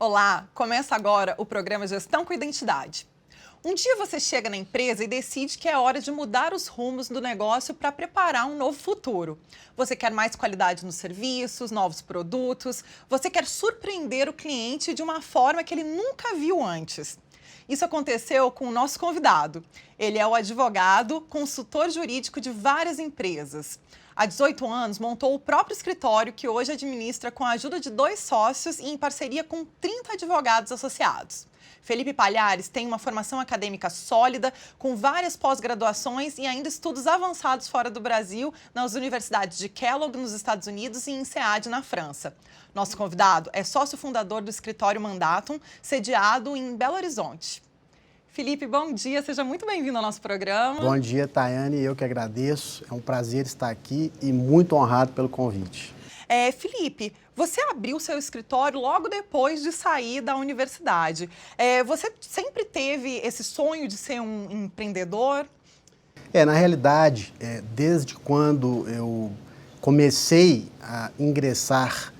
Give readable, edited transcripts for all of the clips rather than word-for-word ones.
Olá, começa agora o programa Gestão com Identidade. Um dia você chega na empresa e decide que é hora de mudar os rumos do negócio para preparar um novo futuro. Você quer mais qualidade nos serviços, novos produtos, você quer surpreender o cliente de uma forma que ele nunca viu antes. Isso aconteceu com o nosso convidado. Ele é o advogado, consultor jurídico de várias empresas. Há 18 anos, montou o próprio escritório que hoje administra com a ajuda de 2 sócios e em parceria com 30 advogados associados. Felipe Palhares tem uma formação acadêmica sólida, com várias pós-graduações e ainda estudos avançados fora do Brasil, nas universidades de Kellogg, nos Estados Unidos, e INSEAD, na França. Nosso convidado é sócio fundador do escritório Mandatum, sediado em Belo Horizonte. Felipe, bom dia, seja muito bem-vindo ao nosso programa. Bom dia, Tayane, eu que agradeço. É um prazer estar aqui e muito honrado pelo convite. Felipe, você abriu seu escritório logo depois de sair da universidade. Você sempre teve esse sonho de ser um empreendedor? Na realidade, desde quando eu comecei a ingressar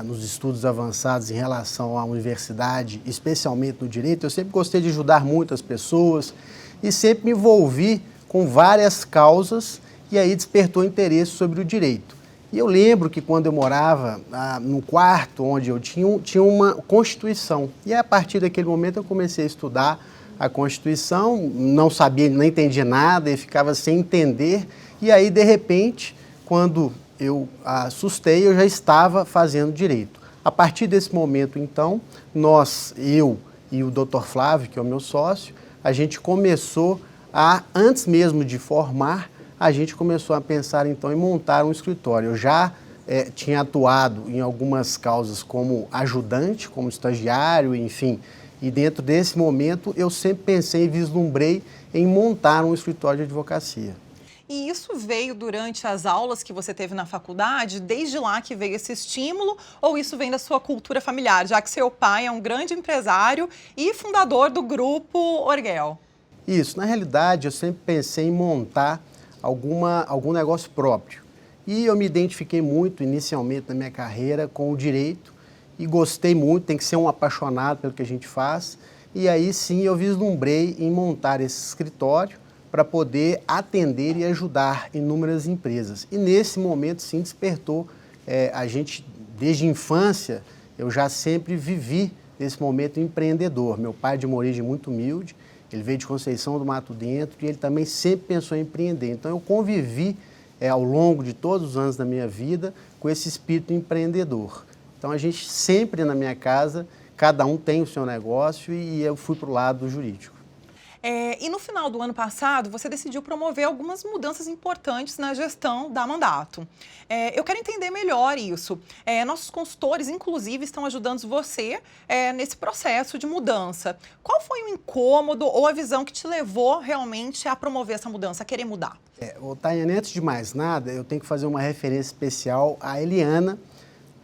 nos estudos avançados em relação à universidade, especialmente no direito, eu sempre gostei de ajudar muitas pessoas e sempre me envolvi com várias causas e aí despertou interesse sobre o direito. E eu lembro que quando eu morava no quarto onde eu tinha uma Constituição. E a partir daquele momento eu comecei a estudar a Constituição, não sabia, não entendia nada e ficava sem entender. E aí, de repente, quando eu assustei, eu já estava fazendo direito. A partir desse momento, então, eu e o Dr. Flávio, que é o meu sócio, a gente começou antes mesmo de formar, a gente começou a pensar, então, em montar um escritório. Eu já tinha atuado em algumas causas como ajudante, como estagiário, enfim. E dentro desse momento, eu sempre pensei e vislumbrei em montar um escritório de advocacia. E isso veio durante as aulas que você teve na faculdade? Desde lá que veio esse estímulo? Ou isso vem da sua cultura familiar, já que seu pai é um grande empresário e fundador do Grupo Orguel? Isso. Na realidade, eu sempre pensei em montar algum negócio próprio. E eu me identifiquei muito, inicialmente, na minha carreira com o direito e gostei muito, tem que ser um apaixonado pelo que a gente faz. E aí, sim, eu vislumbrei em montar esse escritório para poder atender e ajudar inúmeras empresas. E nesse momento, sim, despertou a gente, desde a infância, eu já sempre vivi nesse momento empreendedor. Meu pai é de uma origem muito humilde, ele veio de Conceição do Mato Dentro e ele também sempre pensou em empreender. Então, eu convivi ao longo de todos os anos da minha vida com esse espírito empreendedor. Então, a gente sempre na minha casa, cada um tem o seu negócio e eu fui para o lado jurídico. E no final do ano passado, você decidiu promover algumas mudanças importantes na gestão da Mandatum. Eu quero entender melhor isso. Nossos consultores, inclusive, estão ajudando você nesse processo de mudança. Qual foi o incômodo ou a visão que te levou realmente a promover essa mudança, a querer mudar? Tayane, antes de mais nada, eu tenho que fazer uma referência especial à Eliana,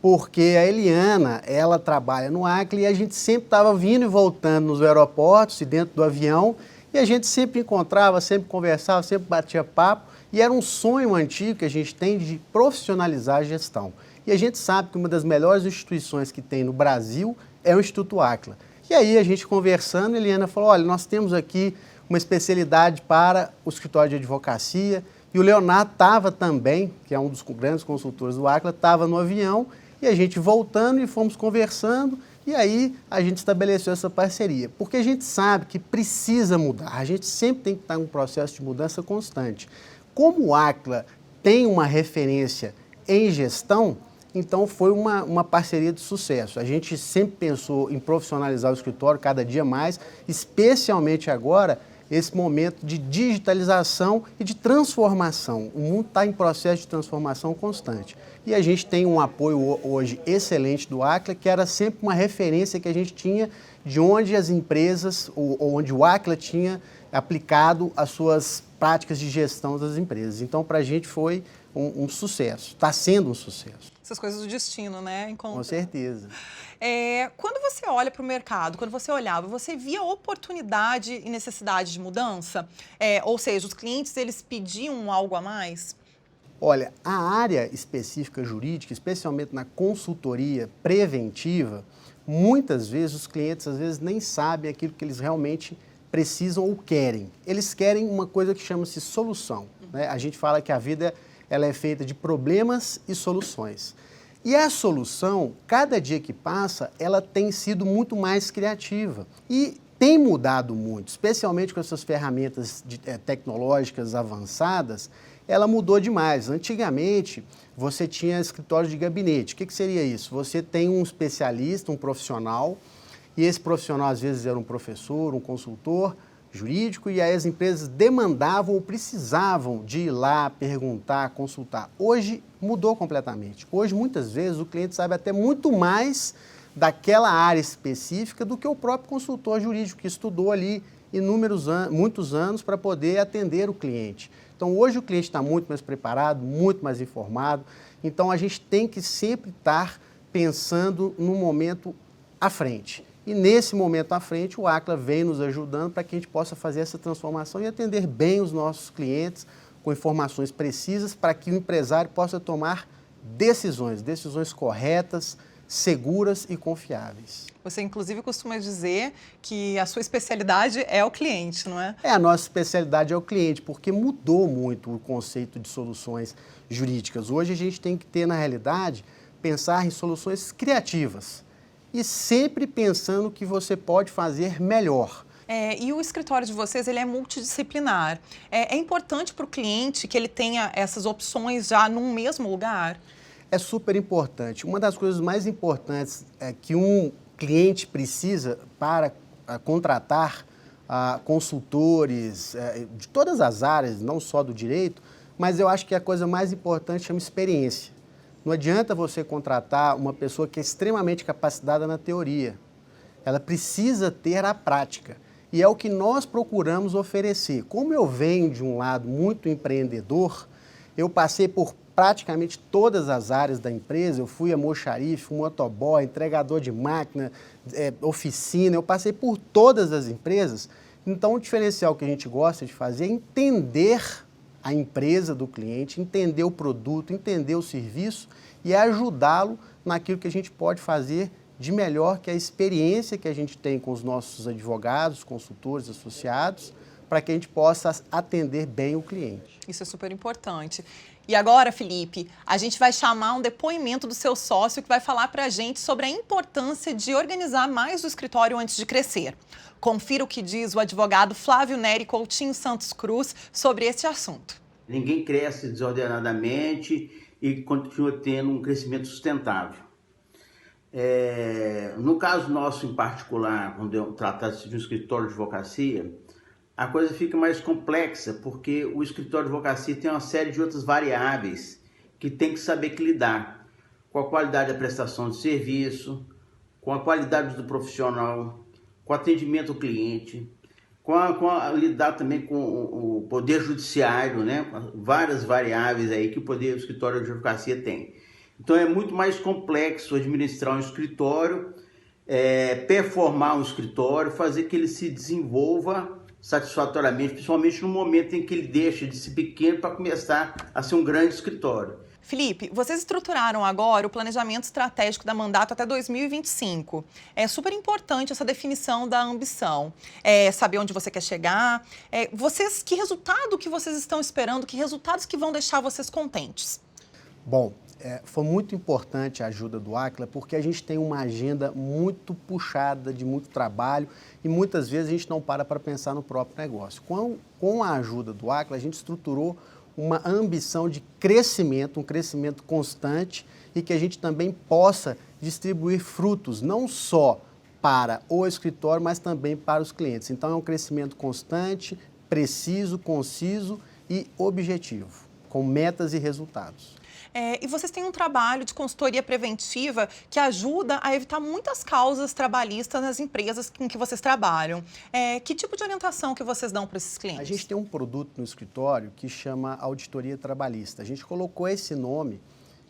porque a Eliana, ela trabalha no Acre e a gente sempre estava vindo e voltando nos aeroportos e dentro do avião e a gente sempre encontrava, sempre conversava, sempre batia papo e era um sonho antigo que a gente tem de profissionalizar a gestão. E a gente sabe que uma das melhores instituições que tem no Brasil é o Instituto Acla. E aí a gente conversando, a Eliana falou, olha, nós temos aqui uma especialidade para o escritório de advocacia e o Leonardo estava também, que é um dos grandes consultores do Acla, estava no avião. E a gente voltando e fomos conversando e aí a gente estabeleceu essa parceria. Porque a gente sabe que precisa mudar, a gente sempre tem que estar em um processo de mudança constante. Como o Acla tem uma referência em gestão, então foi uma parceria de sucesso. A gente sempre pensou em profissionalizar o escritório cada dia mais, especialmente agora, esse momento de digitalização e de transformação. O mundo está em processo de transformação constante. E a gente tem um apoio hoje excelente do Acla, que era sempre uma referência que a gente tinha de onde as empresas, ou onde o Acla tinha aplicado as suas práticas de gestão das empresas. Então, para a gente foi um sucesso, está sendo um sucesso. Essas coisas do destino, né? Com certeza. Quando você olha para o mercado, quando você olhava, você via oportunidade e necessidade de mudança? Ou seja, os clientes, eles pediam algo a mais? Olha, a área específica jurídica, especialmente na consultoria preventiva, Muitas vezes os clientes às vezes nem sabem aquilo que eles realmente precisam ou querem. Eles querem uma coisa que chama-se solução, né? A gente fala que a vida ela é feita de problemas e soluções. E a solução, cada dia que passa, ela tem sido muito mais criativa e tem mudado muito, especialmente com essas ferramentas tecnológicas avançadas, ela mudou demais. Antigamente, você tinha escritório de gabinete. O que seria isso? Você tem um especialista, um profissional, e esse profissional às vezes era um professor, um consultor jurídico, e aí as empresas demandavam ou precisavam de ir lá, perguntar, consultar. Hoje mudou completamente. Hoje, muitas vezes, o cliente sabe até muito mais daquela área específica do que o próprio consultor jurídico, que estudou ali muitos anos para poder atender o cliente. Então, hoje o cliente está muito mais preparado, muito mais informado. Então, a gente tem que sempre estar pensando no momento à frente. E nesse momento à frente, o Acla vem nos ajudando para que a gente possa fazer essa transformação e atender bem os nossos clientes com informações precisas para que o empresário possa tomar decisões corretas, seguras e confiáveis. Você, inclusive, costuma dizer que a sua especialidade é o cliente, não é? A nossa especialidade é o cliente, porque mudou muito o conceito de soluções jurídicas. Hoje a gente tem que ter, na realidade, pensar em soluções criativas e sempre pensando que você pode fazer melhor. E o escritório de vocês, ele é multidisciplinar. É importante para o cliente que ele tenha essas opções já num mesmo lugar? É super importante. Uma das coisas mais importantes que um cliente precisa para contratar consultores de todas as áreas, não só do direito, mas eu acho que a coisa mais importante chama experiência. Não adianta você contratar uma pessoa que é extremamente capacitada na teoria. Ela precisa ter a prática. E é o que nós procuramos oferecer. Como eu venho de um lado muito empreendedor, eu passei por praticamente todas as áreas da empresa. Eu fui almoxarife, motoboy, entregador de máquina, oficina, eu passei por todas as empresas. Então, o diferencial que a gente gosta de fazer é entender a empresa do cliente, entender o produto, entender o serviço e ajudá-lo naquilo que a gente pode fazer de melhor, que é a experiência que a gente tem com os nossos advogados, consultores, associados, para que a gente possa atender bem o cliente. Isso é super importante. E agora, Felipe, a gente vai chamar um depoimento do seu sócio que vai falar para a gente sobre a importância de organizar mais o escritório antes de crescer. Confira o que diz o advogado Flávio Nery Coutinho Santos Cruz sobre esse assunto. Ninguém cresce desordenadamente e continua tendo um crescimento sustentável. No caso nosso em particular, quando trata-se de um escritório de advocacia, a coisa fica mais complexa, porque o escritório de advocacia tem uma série de outras variáveis que tem que saber que lidar com a qualidade da prestação de serviço, com a qualidade do profissional, com o atendimento ao cliente, lidar também com o poder judiciário, né? Várias variáveis aí que o escritório de advocacia tem. Então é muito mais complexo administrar um escritório, performar um escritório, fazer que ele se desenvolva satisfatoriamente, principalmente no momento em que ele deixa de ser pequeno para começar a ser um grande escritório. Felipe, vocês estruturaram agora o planejamento estratégico da Mandato até 2025. É super importante essa definição da ambição, saber onde você quer chegar. Que resultado que vocês estão esperando, que resultados que vão deixar vocês contentes? Bom, foi muito importante a ajuda do Acla, porque a gente tem uma agenda muito puxada, de muito trabalho, e muitas vezes a gente não para pensar no próprio negócio. Com a ajuda do Acla, a gente estruturou uma ambição de crescimento, um crescimento constante, e que a gente também possa distribuir frutos, não só para o escritório, mas também para os clientes. Então é um crescimento constante, preciso, conciso e objetivo, com metas e resultados. E vocês têm um trabalho de consultoria preventiva que ajuda a evitar muitas causas trabalhistas nas empresas com que vocês trabalham. Que tipo de orientação que vocês dão para esses clientes? A gente tem um produto no escritório que chama Auditoria Trabalhista. A gente colocou esse nome,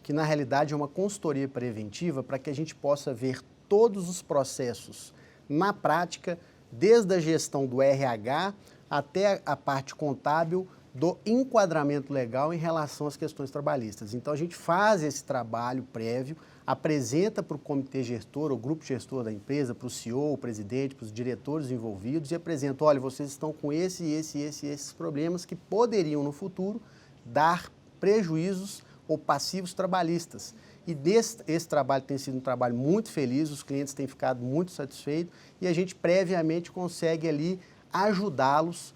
que na realidade é uma consultoria preventiva, para que a gente possa ver todos os processos na prática, desde a gestão do RH até a parte contábil, do enquadramento legal em relação às questões trabalhistas. Então, a gente faz esse trabalho prévio, apresenta para o comitê gestor, o grupo gestor da empresa, para o CEO, o presidente, para os diretores envolvidos e apresenta, olha, vocês estão com esses problemas que poderiam, no futuro, dar prejuízos ou passivos trabalhistas. E esse trabalho tem sido um trabalho muito feliz, os clientes têm ficado muito satisfeitos e a gente previamente consegue ali ajudá-los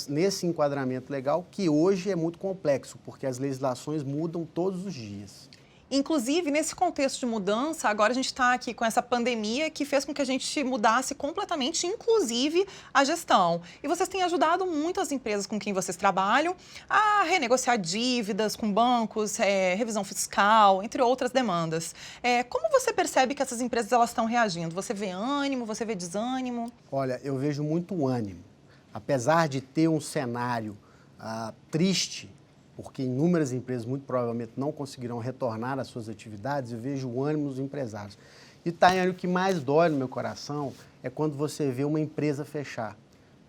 nesse enquadramento legal, que hoje é muito complexo, porque as legislações mudam todos os dias. Inclusive, nesse contexto de mudança, agora a gente está aqui com essa pandemia que fez com que a gente mudasse completamente, inclusive, a gestão. E vocês têm ajudado muito as empresas com quem vocês trabalham a renegociar dívidas com bancos, revisão fiscal, entre outras demandas. Como você percebe que essas empresas elas estão reagindo? Você vê ânimo, você vê desânimo? Olha, eu vejo muito ânimo. Apesar de ter um cenário triste, porque inúmeras empresas muito provavelmente não conseguirão retornar às suas atividades, eu vejo o ânimo dos empresários. E, Tayane, o que mais dói no meu coração é quando você vê uma empresa fechar.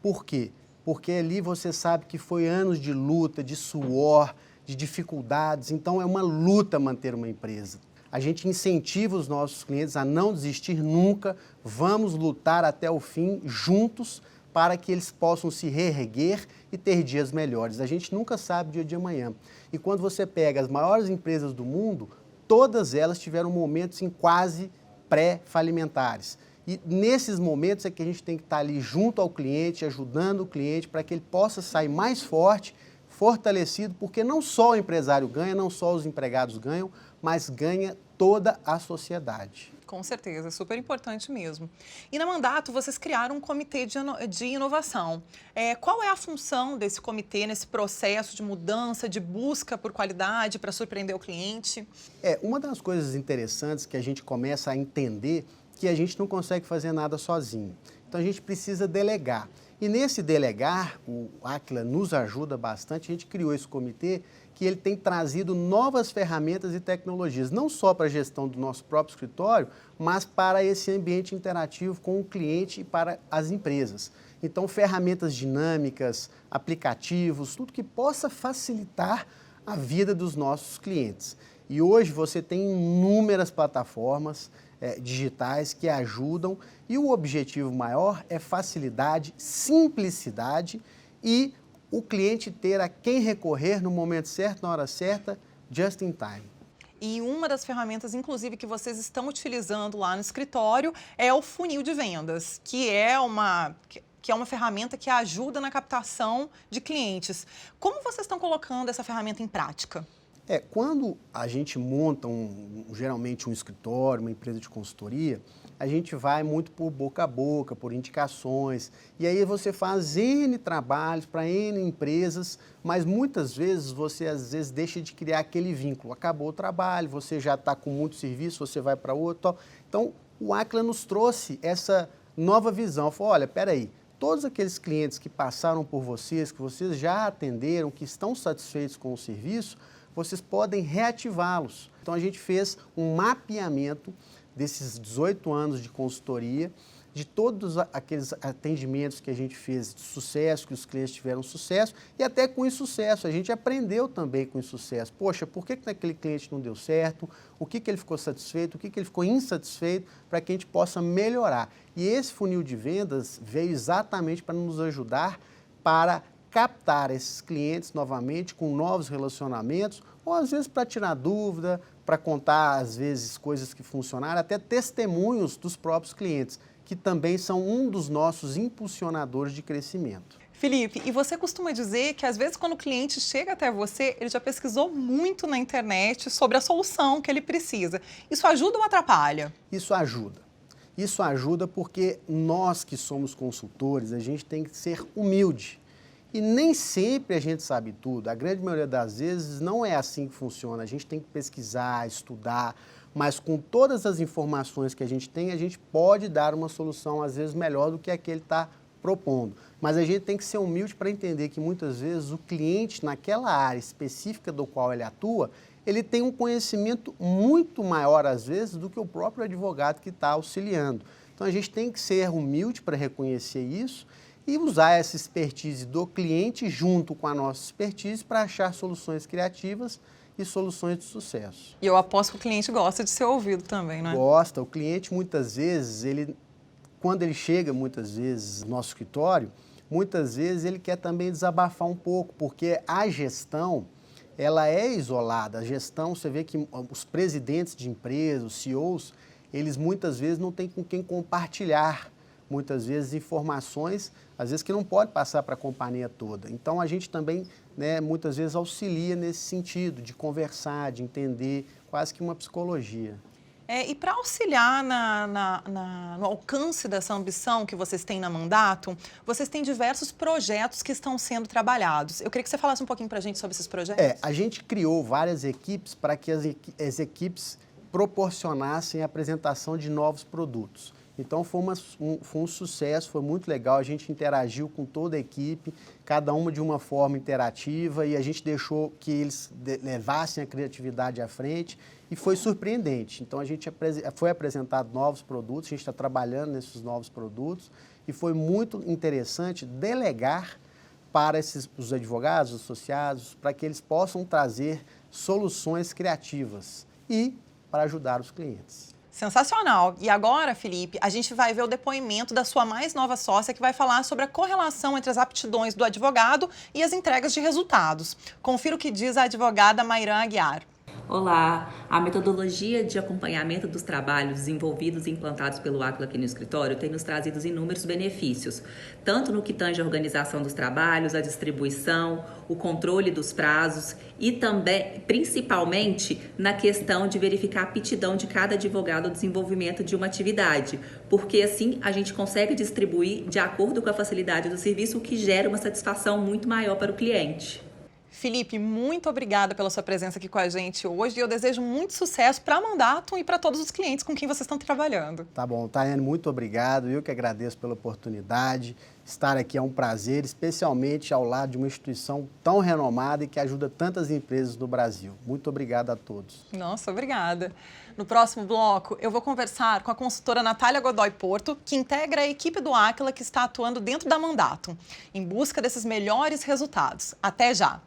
Por quê? Porque ali você sabe que foi anos de luta, de suor, de dificuldades, então é uma luta manter uma empresa. A gente incentiva os nossos clientes a não desistir nunca, vamos lutar até o fim juntos, para que eles possam se reerguer e ter dias melhores. A gente nunca sabe o dia de amanhã. E quando você pega as maiores empresas do mundo, todas elas tiveram momentos em quase pré-falimentares. E nesses momentos é que a gente tem que estar ali junto ao cliente, ajudando o cliente para que ele possa sair mais forte, fortalecido, porque não só o empresário ganha, não só os empregados ganham, mas ganha toda a sociedade. Com certeza, é super importante mesmo. E na Mandato, vocês criaram um comitê de inovação. Qual é a função desse comitê nesse processo de mudança, de busca por qualidade para surpreender o cliente? Uma das coisas interessantes que a gente começa a entender que a gente não consegue fazer nada sozinho. Então a gente precisa delegar. E nesse delegar, o Aquila nos ajuda bastante, a gente criou esse comitê que ele tem trazido novas ferramentas e tecnologias, não só para a gestão do nosso próprio escritório, mas para esse ambiente interativo com o cliente e para as empresas. Então, ferramentas dinâmicas, aplicativos, tudo que possa facilitar a vida dos nossos clientes. E hoje você tem inúmeras plataformas digitais que ajudam e o objetivo maior é facilidade, simplicidade e o cliente ter a quem recorrer no momento certo, na hora certa, just in time. E uma das ferramentas, inclusive, que vocês estão utilizando lá no escritório é o funil de vendas, que é uma ferramenta que ajuda na captação de clientes. Como vocês estão colocando essa ferramenta em prática? Quando a gente monta geralmente um escritório, uma empresa de consultoria, a gente vai muito por boca a boca, por indicações, e aí você faz N trabalhos para N empresas, mas muitas vezes você deixa de criar aquele vínculo. Acabou o trabalho, você já está com muito serviço, você vai para outro. Então, o Aquila nos trouxe essa nova visão. Falou, olha, peraí, todos aqueles clientes que passaram por vocês, que vocês já atenderam, que estão satisfeitos com o serviço, vocês podem reativá-los. Então, a gente fez um mapeamento desses 18 anos de consultoria, de todos aqueles atendimentos que a gente fez de sucesso, que os clientes tiveram sucesso, e até com insucesso. A gente aprendeu também com insucesso. Poxa, por que aquele cliente não deu certo? O que ele ficou satisfeito? O que ele ficou insatisfeito? Para que a gente possa melhorar. E esse funil de vendas veio exatamente para nos ajudar para captar esses clientes novamente com novos relacionamentos, ou às vezes para tirar dúvida, para contar às vezes coisas que funcionaram, até testemunhos dos próprios clientes, que também são um dos nossos impulsionadores de crescimento. Felipe, e você costuma dizer que às vezes quando o cliente chega até você, ele já pesquisou muito na internet sobre a solução que ele precisa. Isso ajuda ou atrapalha? Isso ajuda. Isso ajuda porque nós que somos consultores, a gente tem que ser humilde. E nem sempre a gente sabe tudo, a grande maioria das vezes não é assim que funciona, a gente tem que pesquisar, estudar, mas com todas as informações que a gente tem, a gente pode dar uma solução às vezes melhor do que a que ele está propondo. Mas a gente tem que ser humilde para entender que muitas vezes o cliente naquela área específica do qual ele atua, ele tem um conhecimento muito maior às vezes do que o próprio advogado que está auxiliando. Então a gente tem que ser humilde para reconhecer isso e usar essa expertise do cliente junto com a nossa expertise para achar soluções criativas e soluções de sucesso. E eu aposto que o cliente gosta de ser ouvido também, não é? Gosta. O cliente, muitas vezes, quando ele chega, muitas vezes, no nosso escritório, muitas vezes ele quer também desabafar um pouco, porque a gestão, ela é isolada. A gestão, você vê que os presidentes de empresas, os CEOs, eles muitas vezes não têm com quem compartilhar, muitas vezes, informações, às vezes que não pode passar para a companhia toda. Então, a gente também, né, muitas vezes auxilia nesse sentido, de conversar, de entender, quase que uma psicologia. E para auxiliar no alcance dessa ambição que vocês têm na Mandatum, vocês têm diversos projetos que estão sendo trabalhados. Eu queria que você falasse um pouquinho para a gente sobre esses projetos. A gente criou várias equipes para que as equipes proporcionassem a apresentação de novos produtos. Então, foi um sucesso, foi muito legal, a gente interagiu com toda a equipe, cada uma de uma forma interativa, e a gente deixou que eles levassem a criatividade à frente, e foi surpreendente. Então, a gente foi apresentado novos produtos, a gente está trabalhando nesses novos produtos, e foi muito interessante delegar para os advogados, os associados, para que eles possam trazer soluções criativas e para ajudar os clientes. Sensacional. E agora, Felipe, a gente vai ver o depoimento da sua mais nova sócia, que vai falar sobre a correlação entre as aptidões do advogado e as entregas de resultados. Confira o que diz a advogada Mairã Aguiar. Olá, a metodologia de acompanhamento dos trabalhos desenvolvidos e implantados pelo Aquila aqui no escritório tem nos trazido inúmeros benefícios, tanto no que tange a organização dos trabalhos, a distribuição, o controle dos prazos e também, principalmente, na questão de verificar a aptidão de cada advogado ao desenvolvimento de uma atividade, porque assim a gente consegue distribuir de acordo com a facilidade do serviço, o que gera uma satisfação muito maior para o cliente. Felipe, muito obrigada pela sua presença aqui com a gente hoje e eu desejo muito sucesso para a Mandatum e para todos os clientes com quem vocês estão trabalhando. Tá bom, Tayane, muito obrigado. Eu que agradeço pela oportunidade. Estar aqui é um prazer, especialmente ao lado de uma instituição tão renomada e que ajuda tantas empresas no Brasil. Muito obrigado a todos. Nossa, obrigada. No próximo bloco, eu vou conversar com a consultora Natália Godoy Porto, que integra a equipe do Aquila que está atuando dentro da Mandatum, em busca desses melhores resultados. Até já!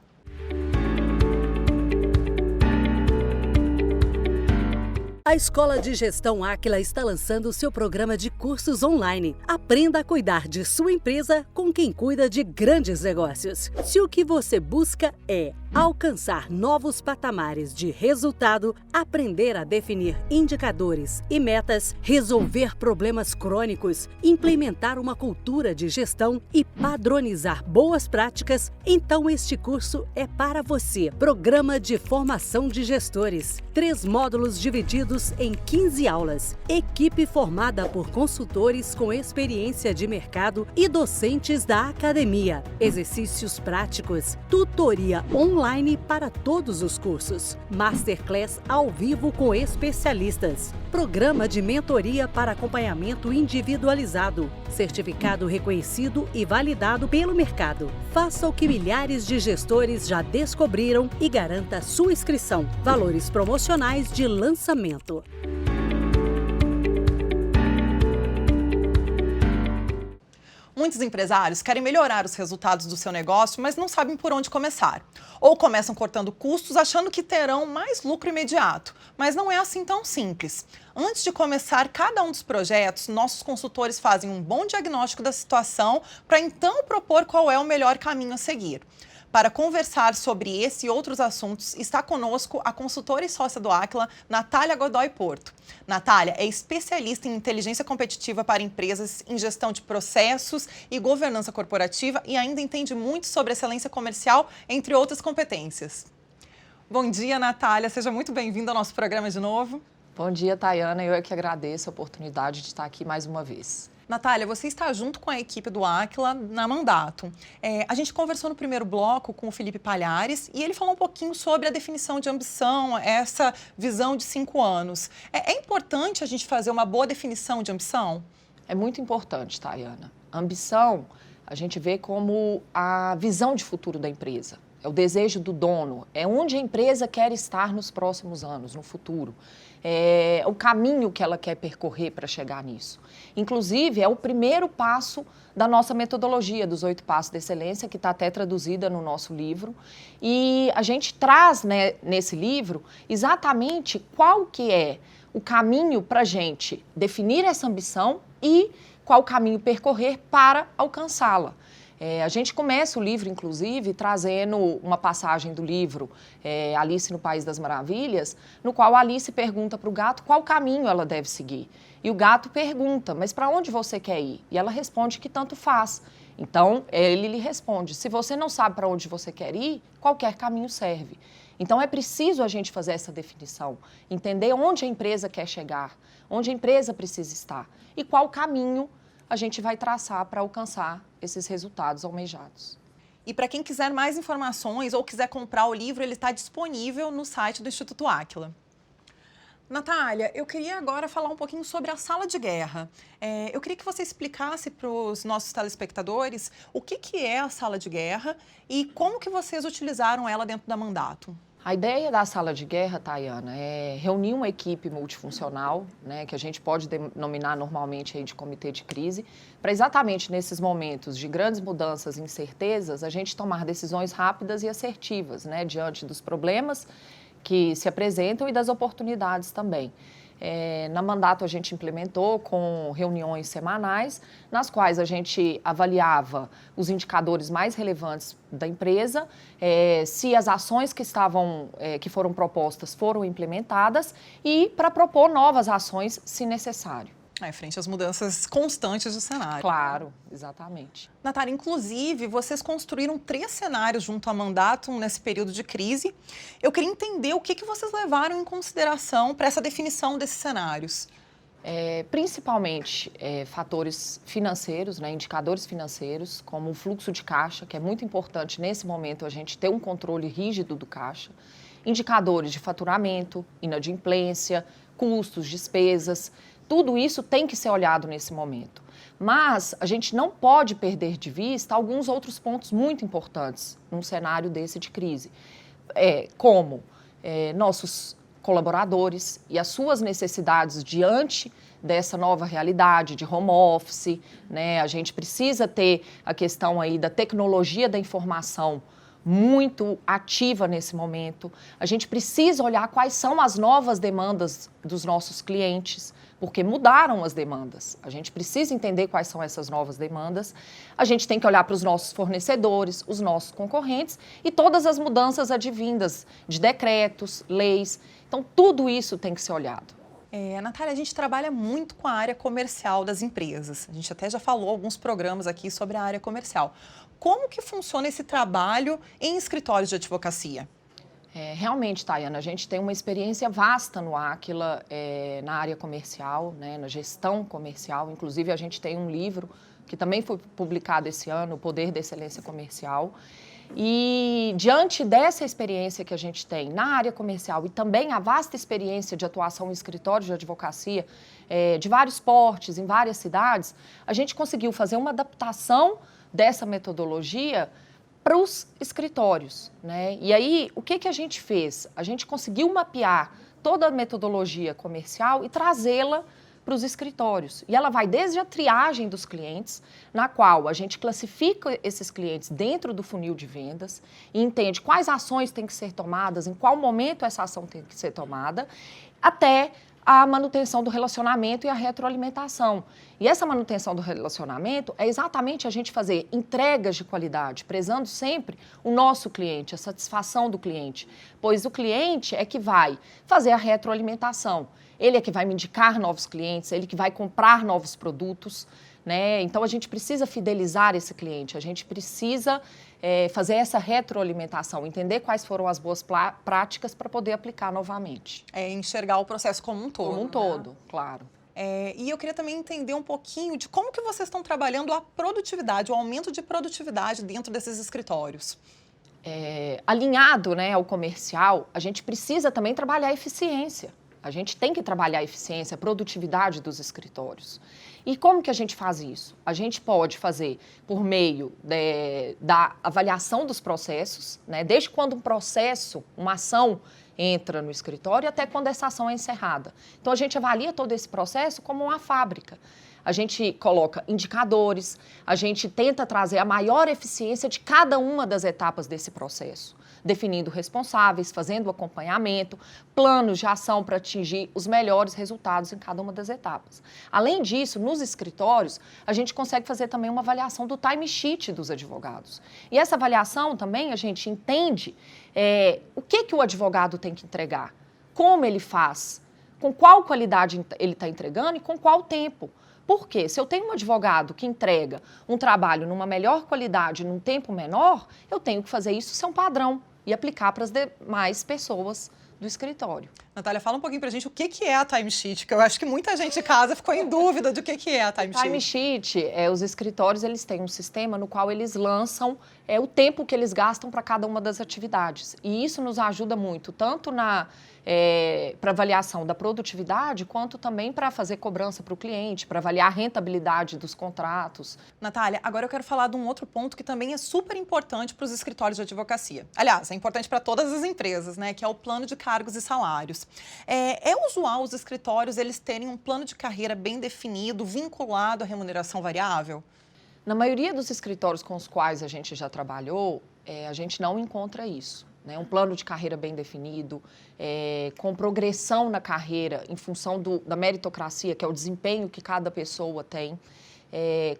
A Escola de Gestão Aquila está lançando o seu programa de cursos online. Aprenda a cuidar de sua empresa com quem cuida de grandes negócios. Se o que você busca é alcançar novos patamares de resultado, aprender a definir indicadores e metas, resolver problemas crônicos, implementar uma cultura de gestão e padronizar boas práticas, então este curso é para você. Programa de Formação de Gestores. 3 módulos divididos em 15 aulas. Equipe formada por consultores com experiência de mercado e docentes da academia. Exercícios práticos. Tutoria online para todos os cursos. Masterclass ao vivo com especialistas. Programa de mentoria para acompanhamento individualizado. Certificado reconhecido e validado pelo mercado. Faça o que milhares de gestores já descobriram e garanta sua inscrição. Valores promocionais de lançamento. Muitos empresários querem melhorar os resultados do seu negócio, mas não sabem por onde começar. Ou começam cortando custos achando que terão mais lucro imediato, mas não é assim tão simples. Antes de começar cada um dos projetos, nossos consultores fazem um bom diagnóstico da situação para então propor qual é o melhor caminho a seguir. Para conversar sobre esse e outros assuntos, está conosco a consultora e sócia do Aquila, Natália Godoy Porto. Natália é especialista em inteligência competitiva para empresas, em gestão de processos e governança corporativa e ainda entende muito sobre excelência comercial, entre outras competências. Bom dia, Natália. Seja muito bem-vinda ao nosso programa de novo. Bom dia, Tayana. Eu é que agradeço a oportunidade de estar aqui mais uma vez. Natália, você está junto com a equipe do Aquila na Mandatum. A gente conversou no primeiro bloco com o Felipe Palhares e ele falou um pouquinho sobre a definição de ambição, essa visão de 5 anos. É importante a gente fazer uma boa definição de ambição? É muito importante, Tayana. A ambição, a gente vê como a visão de futuro da empresa. é o desejo do dono, é onde a empresa quer estar nos próximos anos, no futuro. É o caminho que ela quer percorrer para chegar nisso. Inclusive, é o primeiro passo da nossa metodologia dos 8 Passos de Excelência, que está até traduzida no nosso livro. E a gente traz, né, nesse livro exatamente qual que é o caminho para a gente definir essa ambição e qual caminho percorrer para alcançá-la. A gente começa o livro, inclusive, trazendo uma passagem do livro Alice no País das Maravilhas, no qual a Alice pergunta para o gato qual caminho ela deve seguir. E o gato pergunta, mas para onde você quer ir? E ela responde que tanto faz. Então, ele lhe responde, se você não sabe para onde você quer ir, qualquer caminho serve. Então, é preciso a gente fazer essa definição, entender onde a empresa quer chegar, onde a empresa precisa estar e qual caminho a gente vai traçar para alcançar esses resultados almejados. E para quem quiser mais informações ou quiser comprar o livro, ele está disponível no site do Instituto Áquila. Natália, eu queria agora falar um pouquinho sobre a sala de guerra. Eu queria que você explicasse para os nossos telespectadores o que é a sala de guerra e como que vocês utilizaram ela dentro da Mandato. A ideia da sala de guerra, Tayana, é reunir uma equipe multifuncional, né, que a gente pode denominar normalmente aí de comitê de crise, para exatamente nesses momentos de grandes mudanças e incertezas, a gente tomar decisões rápidas e assertivas, né, diante dos problemas que se apresentam e das oportunidades também. Na Mandato a gente implementou com reuniões semanais, nas quais a gente avaliava os indicadores mais relevantes da empresa, se as ações que foram propostas foram implementadas e para propor novas ações se necessário. Frente às mudanças constantes do cenário. Claro, exatamente. Natália, inclusive, vocês construíram 3 cenários junto à Mandato nesse período de crise. Eu queria entender o que vocês levaram em consideração para essa definição desses cenários. Principalmente fatores financeiros, né, indicadores financeiros, como o fluxo de caixa, que é muito importante nesse momento a gente ter um controle rígido do caixa, indicadores de faturamento, inadimplência, custos, despesas. Tudo isso tem que ser olhado nesse momento. Mas a gente não pode perder de vista alguns outros pontos muito importantes num cenário desse de crise, como nossos colaboradores e as suas necessidades diante dessa nova realidade de home office, né? A gente precisa ter a questão aí da tecnologia da informação muito ativa nesse momento. A gente precisa olhar quais são as novas demandas dos nossos clientes, porque mudaram as demandas. A gente precisa entender quais são essas novas demandas. A gente tem que olhar para os nossos fornecedores, os nossos concorrentes e todas as mudanças advindas de decretos, leis. Então, tudo isso tem que ser olhado. Natália, a gente trabalha muito com a área comercial das empresas. A gente até já falou alguns programas aqui sobre a área comercial. Como que funciona esse trabalho em escritórios de advocacia? Realmente, Tayana, a gente tem uma experiência vasta no Áquila, na área comercial, né, na gestão comercial. Inclusive, a gente tem um livro que também foi publicado esse ano, O Poder da Excelência Comercial. E diante dessa experiência que a gente tem na área comercial e também a vasta experiência de atuação em escritórios de advocacia de vários portes, em várias cidades, a gente conseguiu fazer uma adaptação dessa metodologia para os escritórios, né? E aí, o que a gente fez? A gente conseguiu mapear toda a metodologia comercial e trazê-la para os escritórios. E ela vai desde a triagem dos clientes, na qual a gente classifica esses clientes dentro do funil de vendas e entende quais ações têm que ser tomadas, em qual momento essa ação tem que ser tomada, até a manutenção do relacionamento e a retroalimentação. E essa manutenção do relacionamento é exatamente a gente fazer entregas de qualidade, prezando sempre o nosso cliente, a satisfação do cliente, pois o cliente é que vai fazer a retroalimentação. Ele é que vai me indicar novos clientes, ele que vai comprar novos produtos, né? Então, a gente precisa fidelizar esse cliente, a gente precisa fazer essa retroalimentação, entender quais foram as boas práticas para poder aplicar novamente. Enxergar o processo como um todo. Como um todo, claro. E eu queria também entender um pouquinho de como que vocês estão trabalhando a produtividade, o aumento de produtividade dentro desses escritórios. Alinhado, né, ao comercial, a gente precisa também trabalhar a eficiência. A gente tem que trabalhar a eficiência, a produtividade dos escritórios. E como que a gente faz isso? A gente pode fazer por meio da avaliação dos processos, né? Desde quando um processo, uma ação entra no escritório até quando essa ação é encerrada. Então, a gente avalia todo esse processo como uma fábrica. A gente coloca indicadores, a gente tenta trazer a maior eficiência de cada uma das etapas desse processo, definindo responsáveis, fazendo o acompanhamento, planos de ação para atingir os melhores resultados em cada uma das etapas. Além disso, nos escritórios, a gente consegue fazer também uma avaliação do time sheet dos advogados. E essa avaliação também a gente entende o que o advogado tem que entregar, como ele faz, com qual qualidade ele está entregando e com qual tempo. Por quê? Se eu tenho um advogado que entrega um trabalho numa melhor qualidade, num tempo menor, eu tenho que fazer isso ser um padrão e aplicar para as demais pessoas do escritório. Natália, fala um pouquinho pra gente o que é a timesheet, que eu acho que muita gente de casa ficou em dúvida do que é a timesheet. Timesheet, os escritórios eles têm um sistema no qual eles lançam o tempo que eles gastam para cada uma das atividades. E isso nos ajuda muito, tanto para avaliação da produtividade, quanto também para fazer cobrança para o cliente, para avaliar a rentabilidade dos contratos. Natália, agora eu quero falar de um outro ponto que também é super importante para os escritórios de advocacia. Aliás, é importante para todas as empresas, né? Que é o plano de cargos e salários. É usual os escritórios eles terem um plano de carreira bem definido, vinculado à remuneração variável? Na maioria dos escritórios com os quais a gente já trabalhou, a gente não encontra isso. Um plano de carreira bem definido, com progressão na carreira em função da meritocracia, que é o desempenho que cada pessoa tem,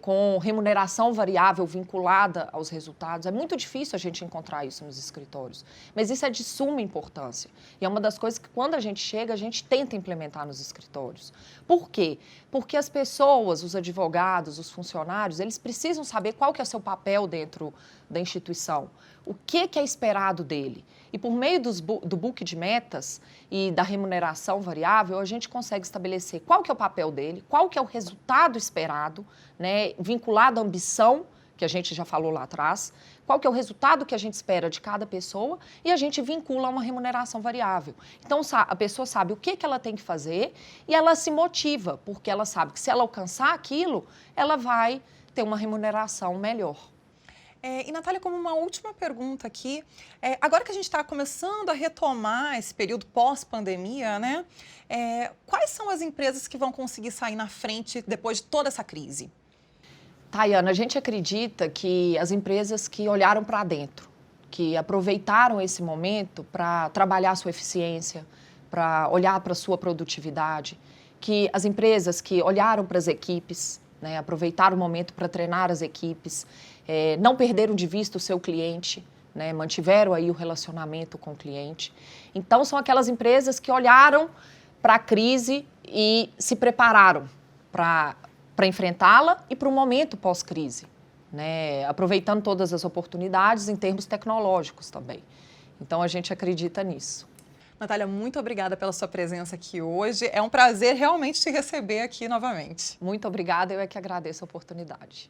com remuneração variável vinculada aos resultados. É muito difícil a gente encontrar isso nos escritórios, mas isso é de suma importância. E é uma das coisas que, quando a gente chega, a gente tenta implementar nos escritórios. Por quê? Porque as pessoas, os advogados, os funcionários, eles precisam saber qual que é o seu papel dentro da instituição, o que é esperado dele. E por meio do book de metas e da remuneração variável, a gente consegue estabelecer qual que é o papel dele, qual que é o resultado esperado, né, vinculado à ambição, que a gente já falou lá atrás, qual que é o resultado que a gente espera de cada pessoa e a gente vincula a uma remuneração variável. Então, a pessoa sabe o que ela tem que fazer e ela se motiva, porque ela sabe que se ela alcançar aquilo, ela vai ter uma remuneração melhor. E, Natália, como uma última pergunta aqui, agora que a gente está começando a retomar esse período pós-pandemia, né? Quais são as empresas que vão conseguir sair na frente depois de toda essa crise? Tayana, a gente acredita que as empresas que olharam para dentro, que aproveitaram esse momento para trabalhar a sua eficiência, para olhar para a sua produtividade, que as empresas que olharam para as equipes, né, aproveitaram o momento para treinar as equipes, não perderam de vista o seu cliente, né, mantiveram aí o relacionamento com o cliente. Então, são aquelas empresas que olharam para a crise e se prepararam para enfrentá-la e para o momento pós-crise, né, aproveitando todas as oportunidades em termos tecnológicos também. Então, a gente acredita nisso. Natália, muito obrigada pela sua presença aqui hoje. É um prazer realmente te receber aqui novamente. Muito obrigada, eu é que agradeço a oportunidade.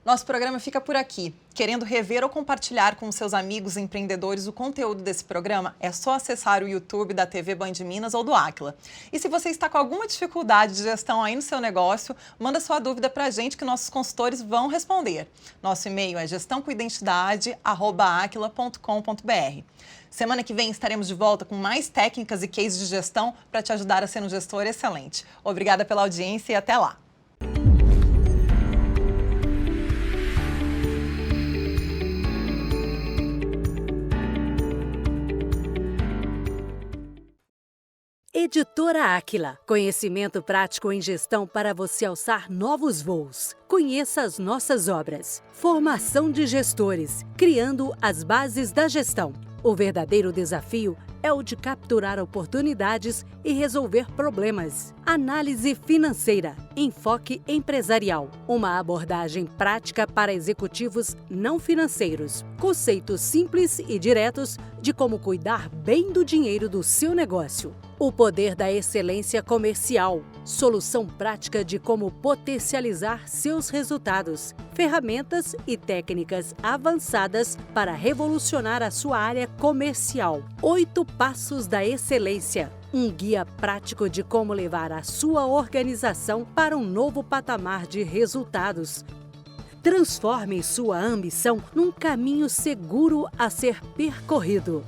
Nosso programa fica por aqui. Querendo rever ou compartilhar com seus amigos empreendedores o conteúdo desse programa, é só acessar o YouTube da TV Band Minas ou do Aquila. E se você está com alguma dificuldade de gestão aí no seu negócio, manda sua dúvida para a gente que nossos consultores vão responder. Nosso e-mail é gestãocoidentidade@aquila.com.br. Semana que vem estaremos de volta com mais técnicas e cases de gestão para te ajudar a ser um gestor excelente. Obrigada pela audiência e até lá! Editora Aquila. Conhecimento prático em gestão para você alçar novos voos. Conheça as nossas obras. Formação de gestores, criando as bases da gestão. O verdadeiro desafio é o de capturar oportunidades e resolver problemas. Análise financeira, enfoque empresarial. Uma abordagem prática para executivos não financeiros. Conceitos simples e diretos de como cuidar bem do dinheiro do seu negócio. O poder da excelência comercial. Solução prática de como potencializar seus resultados. Ferramentas e técnicas avançadas para revolucionar a sua área comercial. 8 passos da excelência. um guia prático de como levar a sua organização para um novo patamar de resultados. Transforme sua ambição num caminho seguro a ser percorrido.